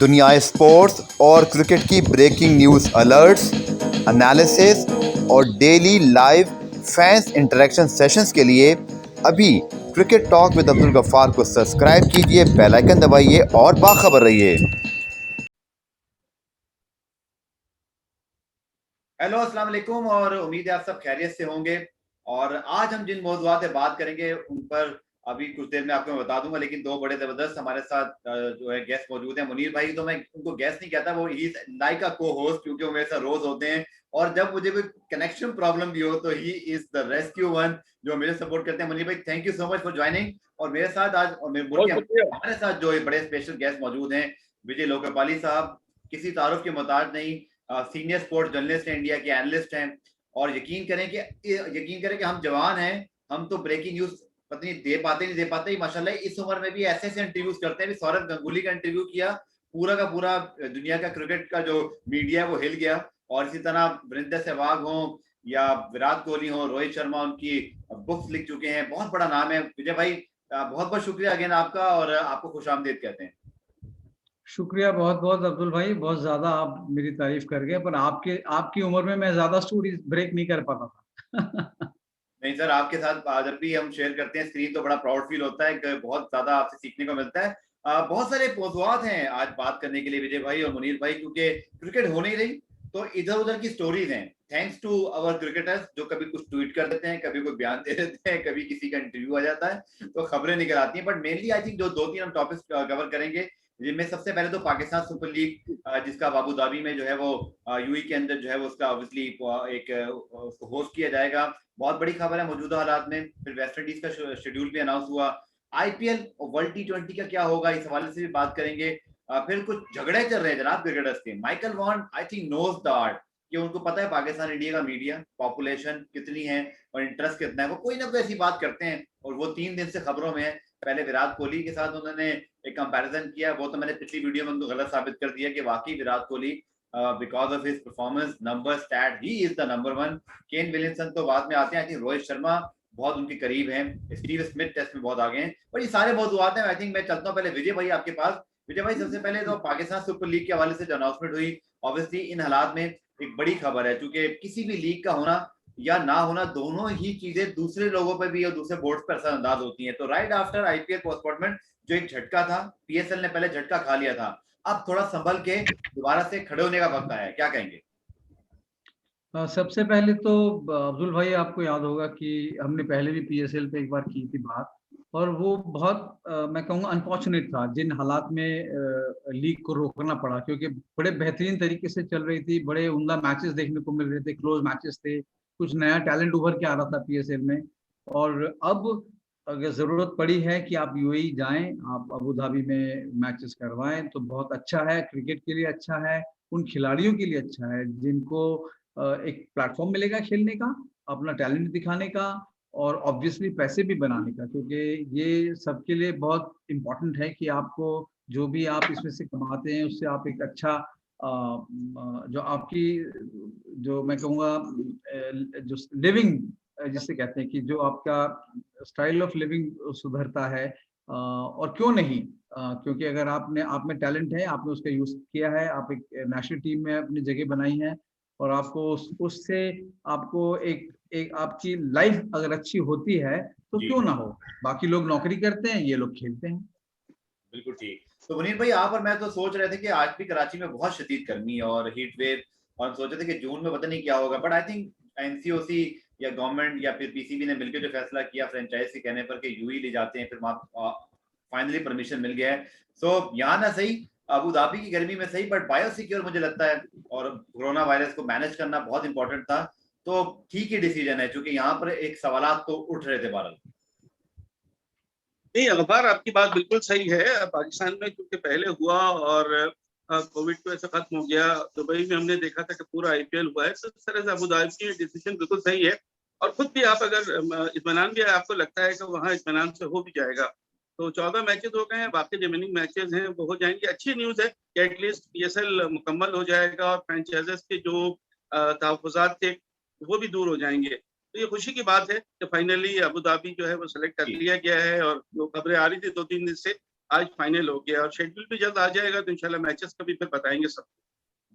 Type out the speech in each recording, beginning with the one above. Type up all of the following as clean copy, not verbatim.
दुनिया स्पोर्ट्स और क्रिकेट की ब्रेकिंग न्यूज़ अलर्ट्स, एनालिसिस और daily live fans interaction sessions के लिए अभी cricket talk with Abdul Gaffar को सब्सक्राइब कीजिए, बेल आइकन दबाइए और बाखबर रहिए। हेलो, अस्सलाम वालेकुम और उम्मीद है आप सब खैरियत से होंगे। और आज हम जिन मौजूआत पे बात करेंगे उन पर अभी कुछ देर में आपको मैं बता दूंगा, लेकिन दो बड़े जबरदस्त हमारे साथ जो है गेस्ट मौजूद हैं। मुनीर भाई तो मैं उनको गेस्ट नहीं कहता, वो ही लाइक अ को होस्ट, क्योंकि वो मेरे साथ रोज होते हैं और जब मुझे कोई कनेक्शन प्रॉब्लम भी हो तो ही इज द रेस्क्यू वन जो मेरे सपोर्ट करते हैं। मुनीर भाई, thank you so much for joining. और मेरे साथ आज और मेरे मुल्क बहुत के शुक्रिया। हमारे साथ जो बड़े स्पेशल गेस्ट मौजूद हैं, विजय लोकपाली साहब। किसी तारुफ के मोहताज नहीं, सीनियर स्पोर्ट्स जर्नलिस्ट हैं, इंडिया के एनालिस्ट हैं। और यकीन करें कि हम जवान हैं, हम तो ब्रेकिंग न्यूज पता नहीं दे पाते ही माशाल्लाह। इस उम्र में भी ऐसे ऐसे इंटरव्यूज करते हैं। सौरभ गंगुली का इंटरव्यू किया, पूरा का पूरा दुनिया का क्रिकेट का जो मीडिया है वो हिल गया। और इसी तरह वरिंदर सहवाग हो या विराट कोहली हो, रोहित शर्मा उनकी बुक्स लिख चुके हैं, बहुत बड़ा नाम है। विजय भाई, बहुत बहुत शुक्रिया अगेन आपका, और आपको खुशामदीद कहते हैं। शुक्रिया बहुत बहुत अब्दुल भाई, बहुत ज्यादा आप मेरी तारीफ कर गए, पर आपकी उम्र में मैं ज्यादा स्टोरी ब्रेक नहीं कर पाता था। नहीं सर, आपके साथ जब भी हम शेयर करते हैं स्क्रीन तो बड़ा प्राउड फील होता है कि बहुत ज्यादा आपसे सीखने को मिलता है। बहुत सारे मौजूआत हैं आज बात करने के लिए विजय भाई और मुनीर भाई, क्योंकि क्रिकेट हो नहीं रही तो इधर उधर की स्टोरीज हैं। थैंक्स टू अवर क्रिकेटर्स जो कभी कुछ ट्वीट कर देते हैं, कभी कोई बयान दे देते हैं, कभी किसी का इंटरव्यू आ जाता है तो खबरें निकल आती हैं। बट मेनली आई थिंक जो दो तीन हम टॉपिक्स कवर करेंगे, जिनमें सबसे पहले तो पाकिस्तान सुपर लीग जिसका अबू धाबी में जो है वो यूएई के अंदर जो है वो उसका ऑब्वियसली एक उसको होस्ट किया जाएगा। बहुत बड़ी खबर है मौजूदा हालात में। फिर वेस्ट इंडीज का शेड्यूल भी अनाउंस हुआ। आईपीएल और वर्ल्ड टी20 का क्या होगा, इस हवाले से भी बात करेंगे। फिर कुछ झगड़े चल रहे हैं जनाब क्रिकेटर्स के। Michael Vaughan I think knows the art, कि उनको पता है पाकिस्तान इंडिया का मीडिया पॉपुलेशन कितनी है और इंटरेस्ट कितना है। वो कोई ना कोई ऐसी बात करते हैं और वो 3 दिन से खबरों में है। पहले विराट कोहली के साथ उन्होंने एक कंपैरिजन किया, वो तो मैंने पिछली वीडियो में उनको गलत साबित कर दिया कि वाकई Virat Kohli because of his performance number stat he is the number one. Kane Williamson तो बाद में आते हैं। आई थिंक रोहित शर्मा बहुत उनके करीब हैं, स्टीव स्मिथ टेस्ट में बहुत आगे हैं। और ये सारे मौजूद हैं। आई थिंक मैं चलता हूँ पहले विजय भाई आपके पास। विजय भाई, सबसे पहले तो पाकिस्तान सुपर लीग के हवाले से जो अनाउंसमेंट हुई, ऑब्वियसली इन हालात में एक बड़ी खबर है, क्योंकि किसी भी लीग का होना या ना होना दोनों ही चीजें दूसरे लोगों पर भी और दूसरे बोर्ड पर असरअंदाज होती हैं। तो राइट आफ्टर आईपीएल पोस्टपोनमेंट जो एक झटका था, पीएसएल ने पहले झटका खा लिया था, अब थोड़ा संभल के दोबारा से खड़े होने का वक्त आया है, क्या कहेंगे? सबसे पहले तो अब्दुल भाई, आपको याद होगा कि हमने पहले भी पीएसएल पे एक बार की थी बात, और वो बहुत मैं कहूँगा अनफॉर्चुनेट था जिन हालात में लीग को रोकना पड़ा, क्योंकि बड़े बेहतरीन तरीके से चल रही थी, बड़े उम्दा मैचेस देखने को मिल रहे थे, क्लोज मैचेस थे, कुछ नया टैलेंट उभर के आ रहा था पीएसएल में। और अब अगर जरूरत पड़ी है कि आप यूएई जाएं, आप अबू धाबी में मैचेस करवाएं, तो बहुत अच्छा है, क्रिकेट के लिए अच्छा है, उन खिलाड़ियों के लिए अच्छा है जिनको एक प्लेटफॉर्म मिलेगा खेलने का, अपना टैलेंट दिखाने का, और ऑब्वियसली पैसे भी बनाने का, क्योंकि ये सबके लिए बहुत इम्पोर्टेंट है कि आपको जो भी आप इसमें से कमाते हैं उससे आप एक अच्छा जो आपकी, जो मैं कहूँगा जो लिविंग जिसे कहते हैं कि जो आपका स्टाइल ऑफ लिविंग सुधरता है। और क्यों नहीं, क्योंकि अगर आपने आप में टैलेंट है, आपने उसका यूज किया है, आप एक नेशनल टीम में अपनी जगह बनाई है, और आपको उससे आपको एक एक आपकी लाइफ अगर अच्छी होती है तो जी, क्यों ना हो। बाकी लोग नौकरी करते हैं, ये लोग खेलते हैं। बिल्कुल ठीक। तो मुनीर भाई, आप और मैं तो सोच रहे थे कि आज भी कराची में बहुत शदीद गर्मी और हीट वेव, और हम सोचे थे कि जून में पता नहीं क्या होगा। बट आई थिंक एनसीओसी या गवर्नमेंट या फिर पीसीबी ने मिलकर जो फैसला किया फ्रेंचाइज के कहने पर कि यूई ले जाते हैं, फिर वहां फाइनली परमिशन मिल गया है। सो यहाँ ना सही अबू धाबी की गर्मी में सही, बट बायो सिक्योर मुझे लगता है, और कोरोना वायरस को मैनेज करना बहुत इंपॉर्टेंट था। तो ठीक ही डिसीजन है, क्योंकि यहाँ पर एक सवालात तो उठ रहे थे बहरहाल। नहीं, अखबार आपकी बात बिल्कुल सही है। पाकिस्तान में क्योंकि पहले हुआ और कोविड तो ऐसा खत्म हो गया, दुबई में हमने देखा था कि पूरा आईपीएल हुआ है, तो इस तरह से अबू धाबी की डिसीजन बिल्कुल सही है। और खुद भी आप अगर इत्मीनान भी आपको लगता है कि वहाँ इत्मीनान से हो भी जाएगा, तो 14 मैचेस हो गए हैं, बाकी रिमेनिंग मैचेस हैं वो हो जाएंगे। अच्छी न्यूज़ है कि एटलीस्ट पीएसएल मुकम्मल हो जाएगा और फ्रेंचाइजेस के जो तहफ़्फ़ुज़ात थे वो भी दूर हो जाएंगे। तो ये खुशी की बात है कि फाइनली अबू धाबी जो है वो सेलेक्ट कर लिया गया है, और जो खबरें आ रही थी 2-3 दिन से आज फाइनल हो गया और शेड्यूल भी जल्द आ जाएगा, तो इंशाल्लाह मैचेस का भी फिर बताएंगे सब।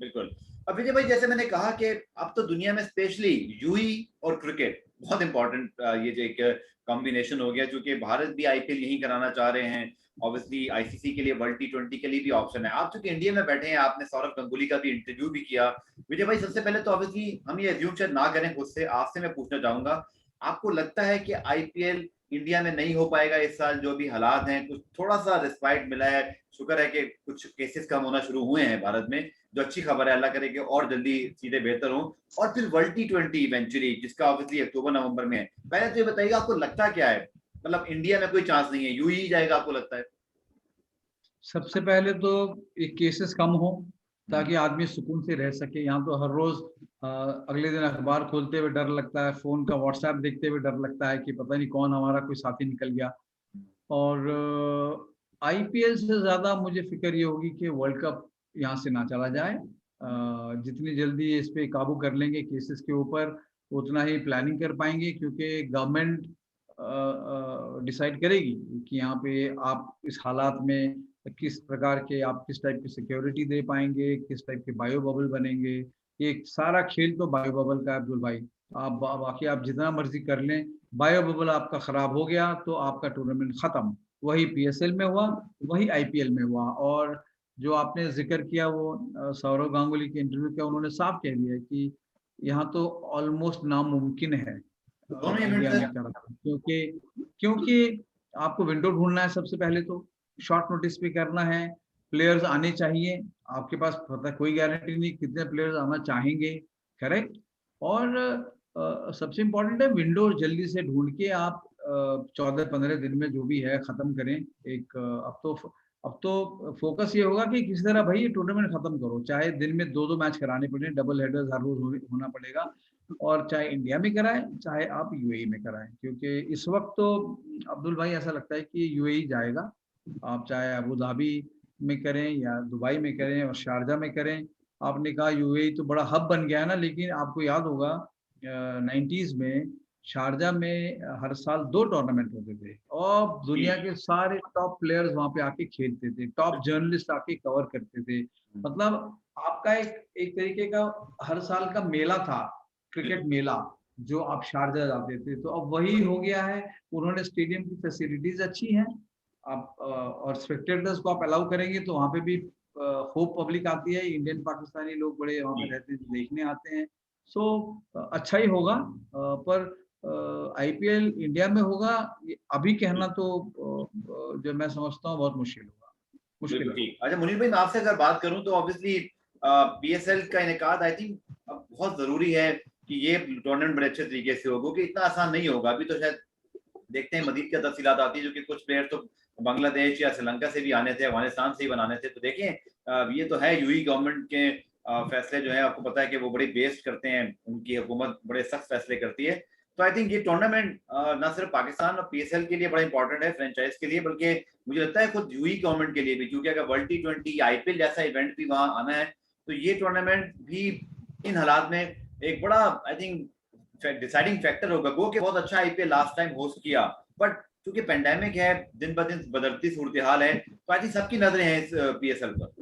बिल्कुल। अब विजय भाई, जैसे मैंने कहा कि अब तो दुनिया में स्पेशली यूई और क्रिकेट बहुत इंपॉर्टेंट ये जो एक कॉम्बिनेशन हो गया, क्योंकि भारत भी आईपीएल यही कराना चाह रहे हैं। ऑब्वियसली आईसीसी के लिए, वर्ल्ड टी20 के लिए भी ऑप्शन है। आप चूंकि इंडिया में बैठे हैं, आपने सौरव गंगुली का भी इंटरव्यू भी किया। विजय भाई, सबसे पहले तो ऑब्वियसली हम ये एज्यूम शायद ना करें खुद से, आपसे मैं पूछना चाहूंगा, आपको लगता है कि आईपीएल इंडिया में नहीं हो पाएगा इस साल? जो भी हालात हैं, कुछ थोड़ा सा रिस्पाइट मिला है, शुक्र है कि कुछ केसेस कम होना शुरू हुए हैं भारत में, जो अच्छी खबर है, अल्लाह करे कि और जल्दी चीजें बेहतर हों। और फिर वर्ल्ड टी20 इवेंचुअली, जिसका ऑब्वियसली अक्टूबर नवंबर में है। पहले तो ये बताइएगा, आपको लगता क्या है, मतलब इंडिया में कोई चांस नहीं है, यूई जाएगा आपको लगता है? सबसे पहले तो ये केसेस कम हो ताकि आदमी सुकून से रह सके। यहाँ तो हर रोज अगले दिन अखबार खोलते हुए डर लगता है, फोन का व्हाट्सएप देखते हुए डर लगता है कि पता नहीं कौन हमारा कोई साथी निकल गया। और आईपीएल से ज्यादा मुझे फिक्र ये होगी कि वर्ल्ड कप यहाँ से ना चला जाए। जितनी जल्दी इस पे काबू कर लेंगे केसेस के ऊपर, उतना ही प्लानिंग कर पाएंगे, क्योंकि गवर्नमेंट डिसाइड करेगी कि यहाँ पे आप इस हालात में किस प्रकार के, आप किस टाइप की सिक्योरिटी दे पाएंगे, किस टाइप के बायो बबल बनेंगे। ये सारा खेल तो बायो बबल का है अब्दुल भाई। आप बाकी आप जितना मर्जी कर लें, बायो बबल आपका खराब हो गया तो आपका टूर्नामेंट खत्म। वही पीएसएल में हुआ, वही आईपीएल में हुआ। और जो आपने जिक्र किया वो सौरव गांगुली के इंटरव्यू का, उन्होंने साफ कह दिया कि यहाँ तो ऑलमोस्ट नामुमकिन है दोनों इवेंट्स इंडिया है। में करना, क्योंकि क्योंकि आपको विंडो ढूंढना है सबसे पहले तो, शॉर्ट नोटिस पे करना है, प्लेयर्स आने चाहिए। आपके पास पता कोई गारंटी नहीं कितने प्लेयर्स आना चाहेंगे, करेक्ट। और सबसे इम्पोर्टेंट है विंडो जल्दी से ढूंढ के आप 14-15 दिन में जो भी है खत्म करें। एक अब तो फोकस ये होगा कि किसी तरह भाई ये टूर्नामेंट खत्म करो, चाहे दिन में 2-2 मैच कराने पड़े, डबल हेडर्स हर रोज होना पड़ेगा। और चाहे इंडिया में कराएं, चाहे आप यूएई में कराएं, क्योंकि इस वक्त तो अब्दुल भाई ऐसा लगता है कि यूएई जाएगा। आप चाहे अबू धाबी में करें या दुबई में करें और शारजा में करें। आपने कहा यूएई तो बड़ा हब बन गया है ना, लेकिन आपको याद होगा 90s में शारजा में हर साल 2 टूर्नामेंट होते थे और दुनिया के सारे टॉप प्लेयर्स वहां पे आके खेलते थे, टॉप जर्नलिस्ट आके कवर करते थे। मतलब आपका एक तरीके का हर साल का मेला था, क्रिकेट मेला, जो आप शारजा जाते थे। तो अब वही हो गया है। उन्होंने स्टेडियम की फैसिलिटीज अच्छी हैं, आप और स्पेक्टेटर्स को आप अलाउ करेंगे तो वहाँ पे भी खूब पब्लिक आती है। इंडियन पाकिस्तानी लोग बड़े वहाँ पे रहते हैं, देखने आते हैं। सो अच्छा ही होगा। पर आईपीएल इंडिया में होगा ये अभी कहना तो जो मैं समझता हूँ बहुत मुश्किल होगा, मुश्किल है। ठीक। अच्छा मुनीर भाई, मैं आपसे अगर बात करूं तो ऑब्वियसली पीएसएल का इनेकाद आई थिंक बहुत जरूरी है कि ये टूर्नामेंट बड़े अच्छे तरीके से हो, क्योंकि इतना आसान नहीं होगा। अभी तो शायद देखते हैं मजीद क्या तफसीलात आती है, जो कि कुछ प्लेयर तो बांग्लादेश या श्रीलंका से भी आने थे, अफगानिस्तान से ही बनाने थे। तो देखें, ये तो है यूई गवर्नमेंट के फैसले जो है, आपको पता है कि वो बड़ी बेस्ड करते हैं, उनकी हुकूमत बड़े सख्त फैसले करती है। तो आई थिंक ये टूर्नामेंट ना सिर्फ पाकिस्तान और पीएसएल के लिए बड़ा इंपॉर्टेंट है, फ्रेंचाइज के लिए, बल्कि मुझे लगता है खुद यूई गवर्नमेंट के लिए भी, क्योंकि अगर वर्ल्ड टी20 आईपीएल जैसा इवेंट भी वहां आना है तो ये टूर्नामेंट भी इन हालात में एक बड़ा आई थिंक डिसाइडिंग फैक्टर होगा। वो कि बहुत अच्छा आईपीएल लास्ट टाइम होस्ट किया, बट क्योंकि पेंडेमिक है, दिन ब दिन बदलती सूरत हाल है, तो आई थिंक सबकी नजरें हैं इस पीएसएल पर।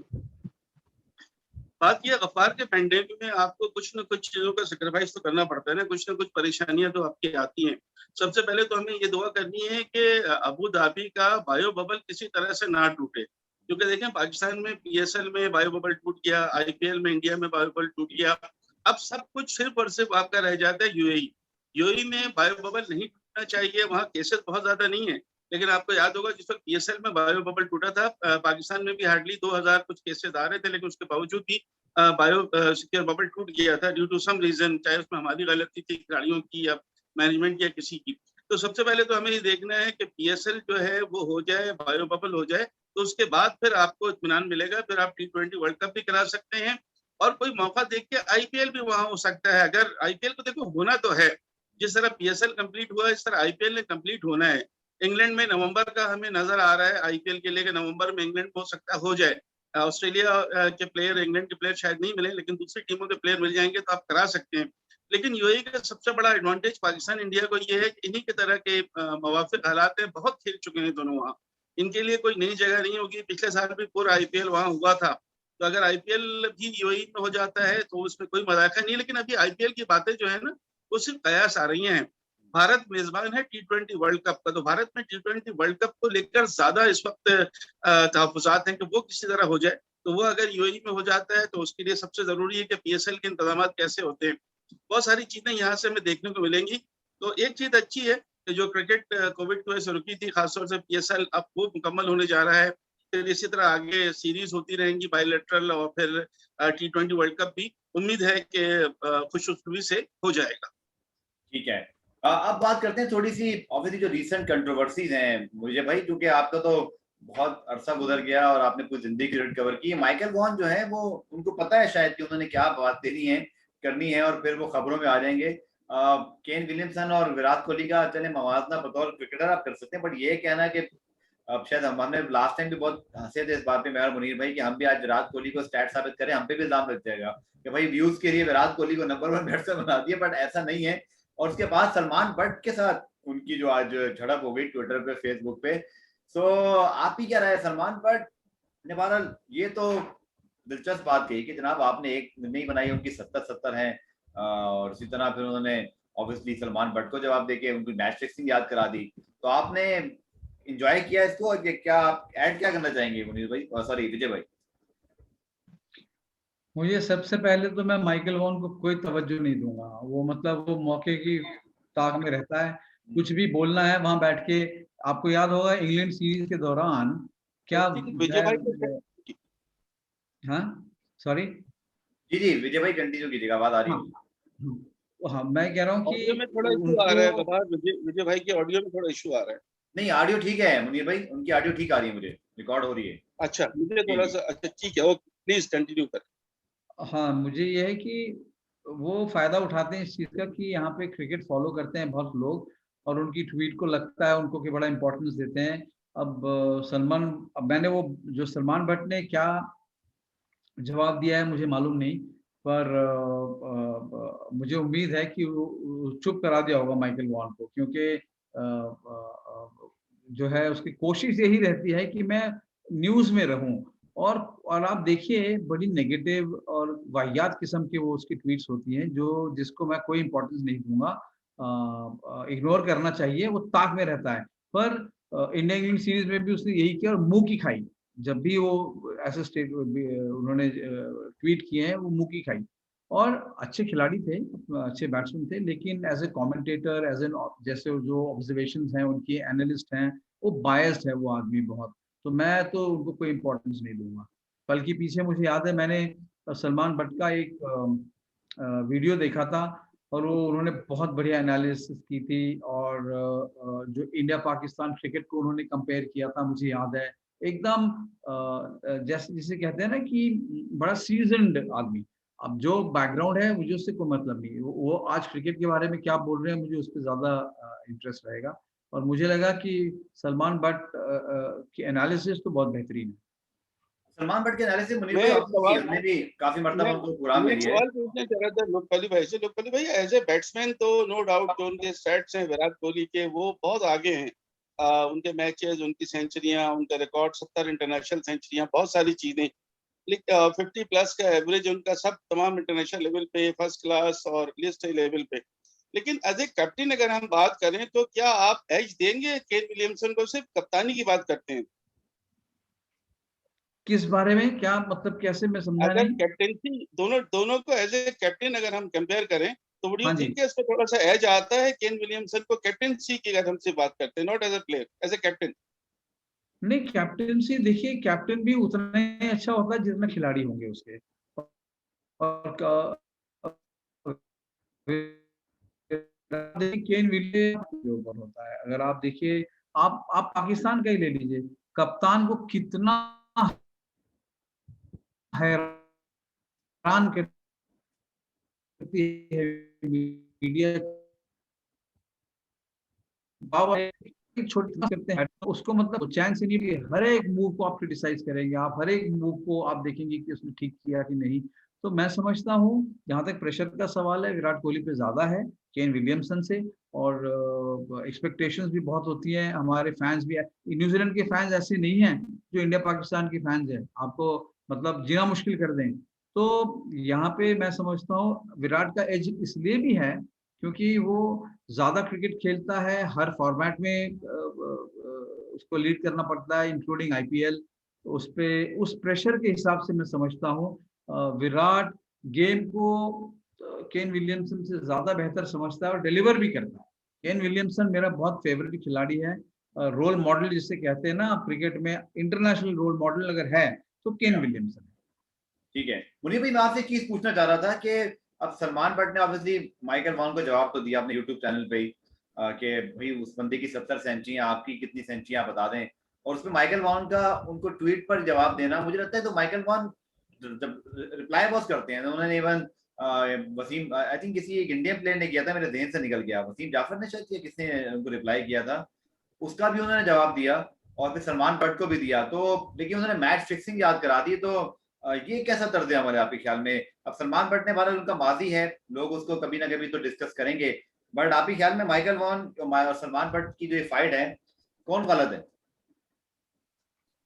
बात यह गफ्फार के पेंडेमिक में आपको कुछ न कुछ चीजों का सेक्रीफाइस तो करना पड़ता है ना, कुछ न कुछ परेशानियां तो आपकी आती हैं। सबसे पहले तो हमें ये दुआ करनी है कि अबू धाबी का बायो बबल किसी तरह से ना टूटे, क्योंकि देखें पाकिस्तान में पीएसएल में बायो बबल टूट गया, आईपीएल में इंडिया में बायो बबल टूट गया, अब सब कुछ सिर्फ और सिर्फ आपका रह जाता है यूएई। यूएई में बायो बबल नहीं टूटना चाहिए, वहाँ केसेस बहुत ज्यादा नहीं है, लेकिन आपको याद होगा जिस वक्त पीएसएल में बायो बबल टूटा था, पाकिस्तान में भी हार्डली 2000 कुछ केसेस आ रहे थे, लेकिन उसके बावजूद भी बायो सिक्योर बबल टूट गया था ड्यू टू सम रीजन, चाहे उसमें हमारी गलती थी खिलाड़ियों की या मैनेजमेंट या किसी की। तो सबसे पहले तो हमें ये देखना है कि पीएसएल जो है वो हो जाए, बायो बबल हो जाए, तो उसके बाद फिर आपको इत्मीनान मिलेगा, फिर आप टी20 वर्ल्ड कप भी करा सकते हैं और कोई मौका देख के आईपीएल भी वहां हो सकता है। अगर आईपीएल को देखो होना तो है, जिस तरह पीएसएल कंप्लीट हुआ इस तरह आईपीएल ने कंप्लीट होना है। इंग्लैंड में नवंबर का हमें नजर आ रहा है आईपीएल के लिए, नवंबर में इंग्लैंड हो सकता हो जाए। ऑस्ट्रेलिया के प्लेयर, इंग्लैंड के प्लेयर शायद नहीं मिले, लेकिन दूसरी टीमों के प्लेयर मिल जाएंगे तो आप करा सकते हैं। लेकिन यूएई का सबसे बड़ा एडवांटेज पाकिस्तान इंडिया को ये है कि इन्हीं के तरह के मवाफिक हालात हैं, बहुत खेल चुके हैं दोनों वहाँ, इनके लिए कोई नई जगह नहीं होगी। पिछले साल भी पूरा आईपीएल वहां हुआ था, तो अगर आईपीएल भी यूएई में हो जाता है तो उसमें कोई मजाक नहीं। लेकिन अभी आईपीएल की बातें जो है ना, वो सिर्फ कयास आ रही हैं। भारत मेजबान है T20 वर्ल्ड कप का, तो भारत में T20 वर्ल्ड कप को लेकर ज्यादा इस वक्त तहफुजात हैं कि वो किसी तरह हो जाए। तो वो अगर यूएई में हो जाता है तो उसके लिए सबसे जरूरी है कि पीएसएल के इंतजाम कैसे होते हैं। बहुत सारी चीजें यहाँ से हमें देखने को मिलेंगी। तो एक चीज अच्छी है कि जो क्रिकेट कोविड की वजह से रुकी थी, खासतौर से पीएसएल अब वो मुकम्मल होने जा रहा है। फिर इसी तरह आगे सीरीज होती रहेंगी बायलैटरल, और फिर T20 वर्ल्ड कप भी उम्मीद है कि खुशखुशी से हो जाएगा। ठीक है। अब बात करते हैं थोड़ी सी ऑब्वियसली जो रीसेंट कंट्रोवर्सीज हैं मुझे भाई, क्योंकि आपका तो बहुत अरसा गुजर गया और आपने पूरी जिंदगी क्रिकेट कवर की। माइकल वॉन जो है वो, उनको पता है शायद कि उन्होंने क्या बात देनी है, करनी है, और फिर वो खबरों में आ जाएंगे। केन विलियमसन और विराट कोहली का चले मवाजना बतौर क्रिकेटर आप कर सकते हैं, बट ये कहना कि अब शायद हमने लास्ट टाइम भी बहुत हंसे थे इस बात पे, मैं और मुनीर भाई, कि हम भी आज विराट कोहली को स्टैट साबित करें, हम पे भी इल्जाम लग जाएगा कि भाई व्यूज के लिए विराट कोहली को नंबर 1 बैट्समैन बना दिया, बट ऐसा नहीं है। और उसके बाद सलमान बट के साथ उनकी जो आज झड़प हो गई ट्विटर पे, फेसबुक पे, सो आप ही क्या राय है? सलमान बट ने बहरहाल ये तो दिलचस्प बात कही कि जनाब आपने एक नहीं बनाई, उनकी 70 है, और इसी तरह फिर उन्होंने ऑब्वियसली सलमान बट को जवाब देके उनकी मैच फिक्सिंग याद करा दी। तो आपने एंजॉय किया इसको, और क्या आप ऐड क्या करना चाहेंगे मुनीर भाई, सॉरी विजय भाई? मुझे सबसे पहले तो मैं माइकल वॉन को कोई तवज्जो नहीं दूंगा। वो मतलब वो मौके की ताक में रहता है, कुछ भी बोलना है वहां बैठ के। आपको याद होगा इंग्लैंड सीरीज के दौरान क्या विजय भाई हाँ सॉरी जी जी विजय भाई कंटिन्यू कीजिएगा, आवाज आ रही हाँ, है। हाँ मैं कह रहा हूँ ऑडियो में कि थोड़ा इशू आ रहा है उनको बाबा, विजय भाई की ऑडियो में थोड़ा इशू आ रहा है। नहीं ऑडियो ठीक है मुनीर भाई, उनकी ऑडियो ठीक आ रही है, मुझे रिकॉर्ड हो रही है। अच्छा, मुझे जी थोड़ा जी सा, अच्छा ठीक है, ओके, प्लीज कंटिन्यू करें। हाँ, मुझे ये है कि वो फायदा उठाते हैं इस चीज का कि यहाँ पे क्रिकेट फॉलो करते हैं बहुत लोग, और उनकी ट्वीट को लगता है उनको कि बड़ा इंपॉर्टेंस देते हैं। अब अब मैंने वो जो सलमान भट्ट ने क्या जवाब दिया है मुझे मालूम नहीं, पर मुझे उम्मीद है कि वो चुप करा दिया होगा माइकल वॉन को, क्योंकि जो है उसकी कोशिश यही रहती है कि मैं न्यूज में रहूं। और आप देखिए बड़ी नेगेटिव और वाहियात किस्म की वो उसकी ट्वीट्स होती हैं, जो जिसको मैं कोई इंपॉर्टेंस नहीं दूंगा, इग्नोर करना चाहिए। वो ताक में रहता है। पर इंडिया इंग्लैंड सीरीज में भी उसने यही किया और मुंह की खाई। जब भी वो ऐसे स्टेट उन्होंने ट्वीट किए हैं, वो मुंह की खाई। और अच्छे खिलाड़ी थे, अच्छे बैट्समैन थे, लेकिन as a commentator, as an जैसे जो ऑब्जर्वेशंस हैं उनकी, एनालिस्ट हैं, वो बायस्ड है वो आदमी बहुत। तो मैं तो उनको कोई इंपॉर्टेंस नहीं दूंगा। बल्कि पीछे मुझे याद है मैंने सलमान भट्ट का एक वीडियो देखा था, और वो उन्होंने बहुत बढ़िया एनालिसिस की थी। और जो इंडिया पाकिस्तान क्रिकेट को उन्होंने कंपेयर किया था, मुझे याद है एकदम जैसे जिसे कहते हैं ना कि बड़ा सीजन्ड आदमी। अब जो बैकग्राउंड है मुझे उससे कोई मतलब नहीं। वो आज क्रिकेट के बारे में क्या बोल रहे हैं, मुझे उस पर ज्यादा इंटरेस्ट रहेगा। और मुझे लगा कि सलमान भट्ट की एनालिसिस तो बहुत बेहतरीन है। सलमान भट्ट के नारे से मुनीर मैं भाई एक ऑब्वियसली सवाल हमने भी काफी मरतबा उनको प्रोग्राम मैं में एक लिया है। सवाल पूछना चाह रहा था लोकपाली भाई से। लोकपाली भाई, एज ए बैट्समैन तो नो डाउट जो उनके स्टैट्स हैं विराट कोहली के, वो बहुत आगे हैं। उनके मैचेस, उनकी सेंचुरियां, उनका रिकॉर्ड 70 इंटरनेशनल सेंचुरियां, बहुत सारी चीजें। 50+ का एवरेज उनका सब तमाम इंटरनेशनल लेवल पे, फर्स्ट क्लास और लिस्ट लेवल पे। लेकिन एज ए कैप्टन अगर हम बात करें तो क्या आप एज देंगे केन विलियमसन को? सिर्फ कप्तानी की बात करते हैं, किस बारे में, क्या मतलब, कैसे, मैं समझा अगर नहीं। कैप्टेंसी दोनों दोनों को एज ए कैप्टन अगर हम कंपेयर करें, तो वुड यू हाँ जी। थिंक इसमें थोड़ा सा एज आता है केन विलियमसन को कैप्टेंसी की अगर हमसे बात करते हैं, not as a player, as a captain? नहीं, कैप्टनसी देखिए, कैप्टन भी उतना ही अच्छा होता है जितना खिलाड़ी होंगे उसके। और केन विलियम्स के ऊपर होता है। अगर आप देखिए, आप पाकिस्तान का ही ले लीजिए, कप्तान को कितना हैरान करती है मीडिया। बाबा एक छोटी करते हैं उसको, मतलब चैन से नहीं भी, हर एक मूव को आप क्रिटिसाइज करेंगे, आप हर एक मूव को आप देखेंगे कि उसने ठीक किया कि नहीं। तो मैं समझता हूँ जहाँ तक प्रेशर का सवाल है विराट कोहली पे ज्यादा है केन विलियमसन से, और एक्सपेक्टेशंस भी बहुत होती हैं। हमारे फैंस भी, न्यूजीलैंड के फैंस ऐसे नहीं हैं जो इंडिया पाकिस्तान के फैंस हैं, आपको मतलब जीना मुश्किल कर दें। तो यहाँ पे मैं समझता हूँ विराट का एज इसलिए भी है क्योंकि वो ज्यादा क्रिकेट खेलता है, हर फॉर्मेट में उसको लीड करना पड़ता है इंक्लूडिंग आईपीएल। उस पे उस प्रेशर के हिसाब से मैं समझता हूँ विराट गेम को केन विलियमसन से ज्यादा बेहतर समझता है और डिलीवर भी करता है। केन विलियमसन मेरा बहुत फेवरेट खिलाड़ी है, रोल मॉडल जिसे कहते हैं ना क्रिकेट में, इंटरनेशनल रोल मॉडल अगर है तो केन विलियमसन है। ठीक है मुनीर भाई, मैं आपसे एक चीज पूछना चाह रहा था कि अब सलमान बट ने ऑब्वियसली माइकल वॉन को जवाब तो दिया अपने यूट्यूब चैनल पे ही कि भाई उस बंदे की 70 सेंचुरी, आपकी कितनी सेंचुरी आप बता दें, और उसमें माइकल वॉन का उनको ट्वीट पर जवाब देना, मुझे लगता है तो माइकल वॉन जब रिप्लाई बहुत करते हैं, उन्होंने इवन वसीम, आई थिंक किसी एक इंडियन प्लेयर ने किया था, मेरे ध्यान से निकल गया, वसीम जाफर ने शायद किसने उनको रिप्लाई किया था, उसका भी उन्होंने जवाब दिया और फिर सलमान बट को भी दिया। तो लेकिन उन्होंने मैच फिक्सिंग याद करा दी। तो ये कैसा तर्ज अमल है आपके ख्याल में? अब सलमान बट ने भारत, उनका माजी है, लोग उसको कभी ना कभी तो डिस्कस करेंगे, बट आपके ख्याल में माइकल वॉन और सलमान बट की जो फाइट है कौन गलत है?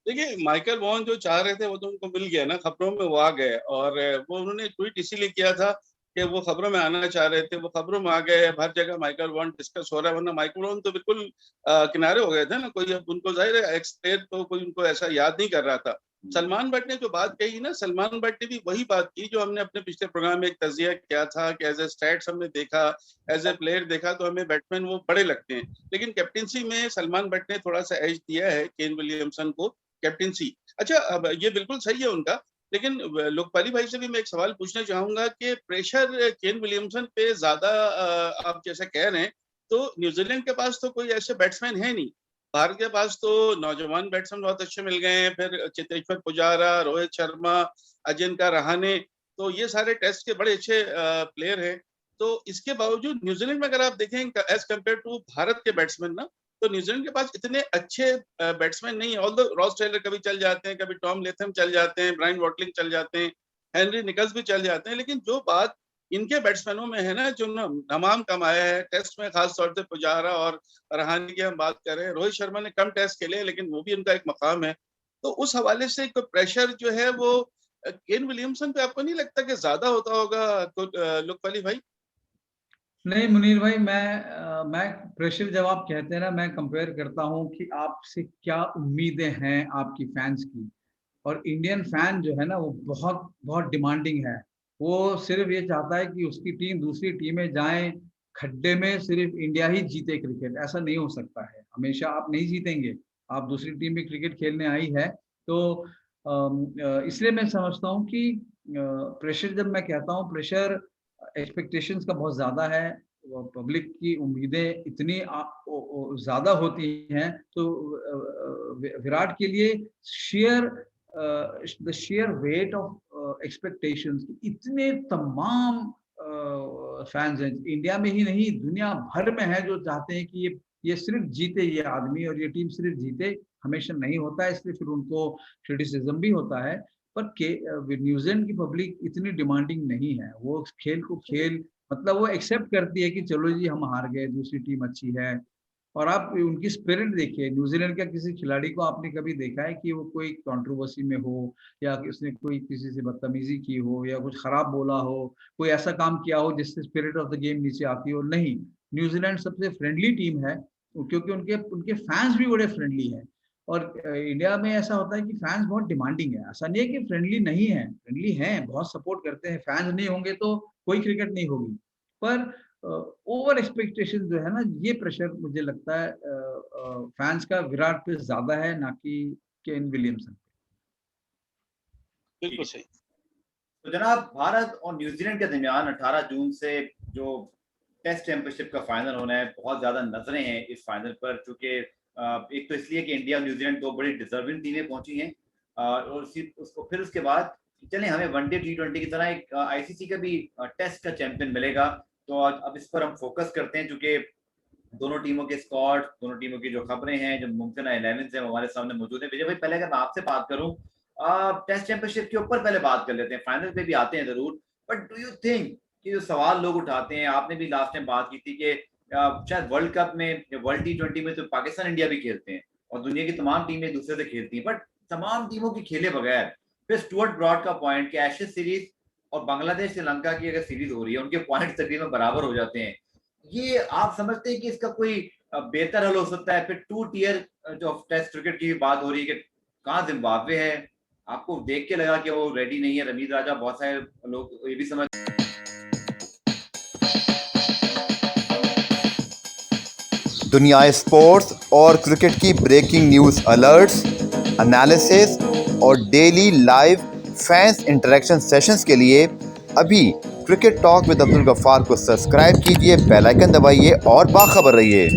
देखिए, माइकल वॉन जो चाह रहे थे वो तो उनको मिल गया ना, खबरों में वो आ गए। और वो उन्होंने ट्वीट इसीलिए किया था कि वो खबरों में आना चाह रहे थे, वो खबरों में आ गए। हर जगह माइकल वॉन डिस्कस हो रहा है, वरना माइकल वॉन तो बिल्कुल किनारे हो गए थे ना। कोई अब उनको, जाहिर है एक्स प्लेयर तो कोई उनको ऐसा याद नहीं कर रहा था। सलमान बट ने जो बात कही ना, सलमान बट ने भी वही बात की जो हमने अपने पिछले प्रोग्राम में एक तजिया किया था कि एज ए स्टैट्स हमने देखा, एज ए प्लेयर देखा तो हमें बैट्समैन वो बड़े लगते हैं, लेकिन कैप्टेंसी में सलमान बट ने थोड़ा सा एज दिया है केन विलियमसन को, कैप्टेंसी। अच्छा, अब ये बिल्कुल सही है उनका, लेकिन लोकपाली भाई से भी मैं एक सवाल पूछना चाहूंगा कि प्रेशर केन विलियमसन पे ज्यादा आप जैसे कह रहे हैं, तो न्यूजीलैंड के पास तो कोई ऐसे बैट्समैन है नहीं। भारत के पास तो नौजवान बैट्समैन बहुत अच्छे मिल गए हैं, फिर चेतेश्वर पुजारा, रोहित शर्मा, अजिंक्य रहाणे, तो ये सारे टेस्ट के बड़े अच्छे प्लेयर हैं। तो इसके बावजूद न्यूजीलैंड में अगर आप देखें एज कम्पेयर टू भारत के बैट्समैन ना, तो न्यूजीलैंड के पास इतने अच्छे बैट्समैन नहीं है। ऑल्दो रॉस टेलर कभी चल जाते हैं, कभी टॉम लेथम चल जाते हैं, ब्रायन वॉटलिंग चल जाते हैं, हेनरी निकल्स भी चल जाते हैं, लेकिन जो बात इनके बैट्समैनों में है ना, जो नाम कमाया है टेस्ट में, खास तौर से पुजारा और रहाणे की हम बात करें, रोहित शर्मा ने कम टेस्ट खेले लेकिन वो भी उनका एक मकाम है। तो उस हवाले से प्रेशर जो है वो केन विलियमसन पे आपको नहीं लगता कि ज्यादा होता होगा लोकपाली भाई? नहीं मुनीर भाई, मैं प्रेशर जब आप कहते हैं ना, मैं कंपेयर करता हूं कि आपसे क्या उम्मीदें हैं आपकी फैंस की। और इंडियन फैन जो है ना वो बहुत बहुत डिमांडिंग है। वो सिर्फ ये चाहता है कि उसकी टीम दूसरी टीमें जाएं खड्डे में, सिर्फ इंडिया ही जीते क्रिकेट। ऐसा नहीं हो सकता है, हमेशा आप नहीं जीतेंगे। आप दूसरी टीम में क्रिकेट खेलने आई है तो इसलिए मैं समझता हूँ कि प्रेशर, जब मैं कहता हूँ प्रेशर, एक्सपेक्टेशंस का बहुत ज्यादा है, पब्लिक की उम्मीदें इतनी ज्यादा होती हैं, तो विराट के लिए share the share weight of expectations, इतने तमाम फैंस हैं इंडिया में ही नहीं दुनिया भर में है जो चाहते हैं कि ये सिर्फ जीते, ये आदमी और ये टीम सिर्फ जीते। हमेशा नहीं होता है, इसलिए फिर उनको क्रिटिसिज्म भी होता है। पर न्यूजीलैंड की पब्लिक इतनी डिमांडिंग नहीं है। वो खेल को खेल, मतलब वो एक्सेप्ट करती है कि चलो जी हम हार गए, दूसरी टीम अच्छी है। और आप उनकी स्पिरिट देखिए, न्यूजीलैंड का किसी खिलाड़ी को आपने कभी देखा है कि वो कोई कंट्रोवर्सी में हो, या उसने कोई किसी से बदतमीजी की हो, या कुछ खराब बोला हो, कोई ऐसा काम किया हो जिससे स्पिरिट ऑफ द गेम नीचे आती हो? नहीं, न्यूजीलैंड सबसे फ्रेंडली टीम है क्योंकि उनके उनके फैंस भी बड़े फ्रेंडली हैं। और इंडिया में ऐसा होता है कि फैंस बहुत डिमांडिंग है। ऐसा नहीं है कि फ्रेंडली नहीं है, फ्रेंडली हैं, बहुत सपोर्ट करते हैं। फैंस नहीं होंगे तो कोई क्रिकेट नहीं होगी। पर ओवर एक्सपेक्टेशन जो है ना, ये प्रेशर मुझे लगता है फैंस का विराट पे ज्यादा है, ना कि केन विलियमसन पे। बिल्कुल सही। तो जनाब, भारत और न्यूजीलैंड के दरमियान 18 जून से जो टेस्ट चैंपियनशिप का फाइनल होना है, बहुत ज्यादा नजरें हैं इस फाइनल पर, क्योंकि एक तो इसलिए कि इंडिया और न्यूजीलैंड दो बड़ी डिजर्विंग टीमें पहुंची हैं, और उसको फिर उसके बाद चले हमें वनडे T20 की तरह एक आईसीसी का भी टेस्ट का चैंपियन मिलेगा। तो अब इस पर हम फोकस करते हैं, क्योंकि दोनों टीमों के स्क्वाड, दोनों टीमों की जो खबरें हैं, जो मुमकिन 11 है, वो हमारे सामने मौजूद है। विजय भाई, पहले अगर मैं आपसे बात करूं, टेस्ट चैंपियनशिप के ऊपर पहले बात कर लेते हैं, फाइनल पे भी आते हैं जरूर, बट डू यू थिंक कि जो सवाल लोग उठाते हैं, आपने भी लास्ट टाइम बात की थी कि शायद वर्ल्ड कप में, वर्ल्ड T20 में तो पाकिस्तान इंडिया भी खेलते हैं और दुनिया की तमाम टीमें एक दूसरे से खेलती हैं, बट तमाम टीमों की खेले बगैर फिर स्टुअर्ट ब्रॉड का पॉइंट कि एशेज सीरीज और बांग्लादेश श्रीलंका की अगर सीरीज हो रही है, उनके पॉइंट तकरीबन बराबर हो जाते हैं, ये आप समझते हैं कि इसका कोई बेहतर हल हो सकता है? फिर 2 टियर जो टेस्ट क्रिकेट की बात हो रही है कि कहाँ जिम्बाब्वे है, आपको देख के लगा कि वो रेडी नहीं है रमीज राजा, बहुत सारे लोग ये भी समझ दुनिया स्पोर्ट्स और क्रिकेट की ब्रेकिंग न्यूज़, अलर्ट्स, एनालिसिस और daily live fans interaction sessions के लिए अभी cricket talk with Abdul Gaffar को सब्सक्राइब कीजिए, बेल आइकन दबाइए और बाखबर रहिए।